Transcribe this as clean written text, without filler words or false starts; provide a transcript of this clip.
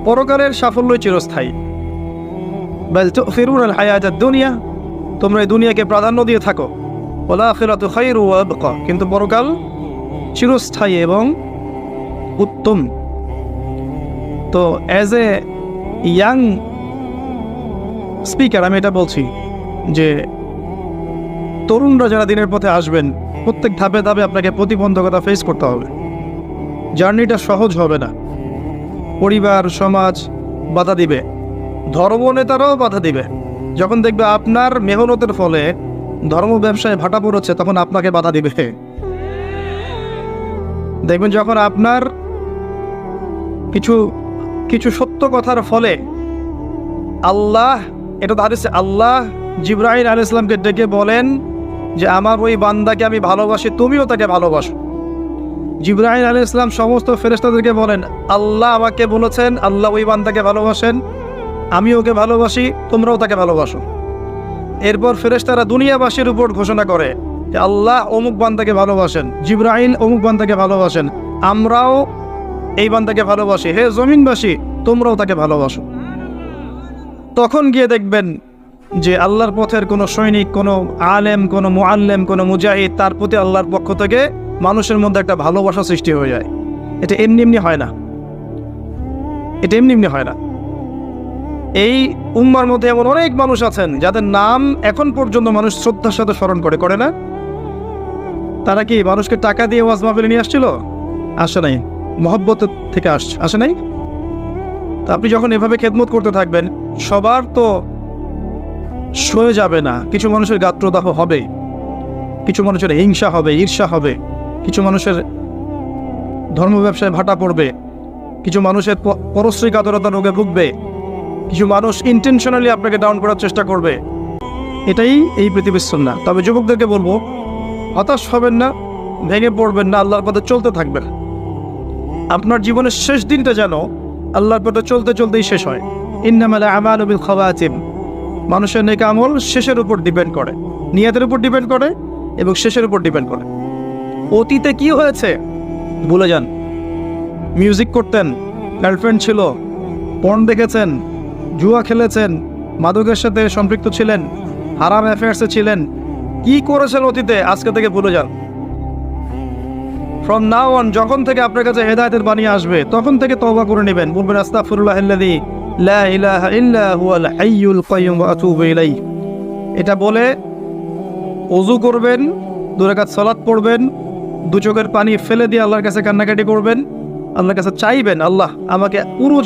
পরকালের সাফল্যই চিরস্থায়ী। বাল তু'থিরুনাল হায়াতাদ দুনিয়া, তোমরা এই দুনিয়াকে প্রাধান্য দিয়ে থাকো। ওয়াল আখিরাতু খায়রু ওয়া আবকা, কিন্তু পরকাল চিরস্থায়ী এবং উত্তম। তো অ্যাজ এ ইয়াং স্পিকার আমি এটা বলছি যে তরুণরা যারা দিনের পথে আসবেন, প্রত্যেক ধাপে ধাপে আপনাকে প্রতিবন্ধকতা ফেস করতে হবে। জার্নিটা সহজ হবে না। পরিবার, সমাজ বাধা দিবে, ধর্মনেতারাও বাধা দিবে। যখন দেখবে আপনার মেহনতের ফলে ধর্ম ব্যবসায় ভাটা পড়ছে, তখন আপনাকে বাধা দিবে। দেখবেন যখন আপনার কিছু কিছু সত্য কথার ফলে আল্লাহ, এটা তো হাদিসে আল্লাহ জিবরাইল আলাইহিস সালামকে ডেকে বলেন যে আমার ওই বান্দাকে আমি ভালোবাসি, তুমিও তাকে ভালোবাসো। জিবরাইল আলাইহিস সালাম সমস্ত ফেরেশতাদেরকে বলেন আল্লাহ আমাকে বলেছেন আল্লাহ ওই বান্দাকে ভালোবাসেন, আমি ওকে ভালোবাসি, তোমরাও তাকে ভালোবাসো। এরপর ফেরেশতারা দুনিয়াবাসীর উপর ঘোষণা করে যে আল্লাহ অমুক বান্দাকে ভালোবাসেন, জিবরাইল অমুক বান্দাকে ভালোবাসেন, আমরাও এই বান্দাকে ভালোবাসি, হে জমিনবাসী তোমরাও তাকে ভালোবাসো। তখন গিয়ে দেখবেন যে আল্লাহর পথের কোনো সৈনিক, কোনো আলেম, কোনো মুআল্লিম, কোনো মুজাহিদ, তার প্রতি আল্লাহর পক্ষ থেকে মানুষের মধ্যে একটা ভালোবাসা সৃষ্টি হয়ে যায়। এটা এমনি এমনি হয় না, এটা এমনি এমনি হয় না। এই উম্মার মধ্যে এমন অনেক মানুষ আছেন যাদের নাম এখন পর্যন্ত মানুষ শ্রদ্ধার সাথে স্মরণ করে না? তারা কি মানুষকে টাকা দিয়ে ওয়াজ মাহফিলে নিয়ে আসছিল? আসে নাই। মহব্বত থেকে আসে নাই। তা আপনি যখন এভাবে খেদমত করতে থাকবেন, সবার তো সয়ে যাবে না। কিছু মানুষের গাত্রদাহ হবে, কিছু মানুষের হিংসা হবে, ঈর্ষা হবে, কিছু মানুষের ধর্ম ব্যবসায় ভাটা পড়বে, কিছু মানুষের পরশ্রী কাতরতা রোগে ভুগবে, কিছু মানুষ ইন্টেনশনালি আপনাকে ডাউন করার চেষ্টা করবে। এটাই এই পৃথিবীর সুন্নাহ। তবে যুবকদেরকে বলবো, হতাশ হবেন না, ভেঙে পড়বেন না, আল্লাহর পথে চলতে থাকবেন। আপনার জীবনের শেষ দিনটা যেন আল্লাহর পথে চলতে চলতেই শেষ হয়। ইন্নামাল আমালু বিল খাওয়াতিম, মানুষের নেক আমল শেষের উপর ডিপেন্ড করে, নিয়তের উপর ডিপেন্ড করে এবং শেষের উপর ডিপেন্ড করে। অতীতে কি হয়েছে ভুলে যান। মিউজিক করতেন, গার্লফ্রেন্ড ছিল, পর্ন দেখেছেন, জুয়া খেলেছেন, মাদকের সাথে সম্পৃক্ত ছিলেন, হারাম অ্যাফেয়ার্সে ছিলেন, কি করেছেন অতীতে, আজকে থেকে ভুলে যান। ফ্রম নাও অন, যখন থেকে আপনার কাছে হেদায়েতের বাণী আসবে তখন থেকে তওবা করে নেবেন। বলবেন আস্তাগফিরুল্লাহাল্লাযী লা ইলাহা ইল্লা হুয়াল হাইয়ুল কাইয়্যুম ওয়া আতুবু ইলাইহি। এটা বলে ওযু করবেন, 2 রাকাত সালাত পড়বেন, 2 চোখের পানি ফেলে দিয়ে আল্লাহর কাছে কান্নাকাটি করবেন, আল্লাহর কাছে চাইবেন আল্লাহ আমাকে পুরো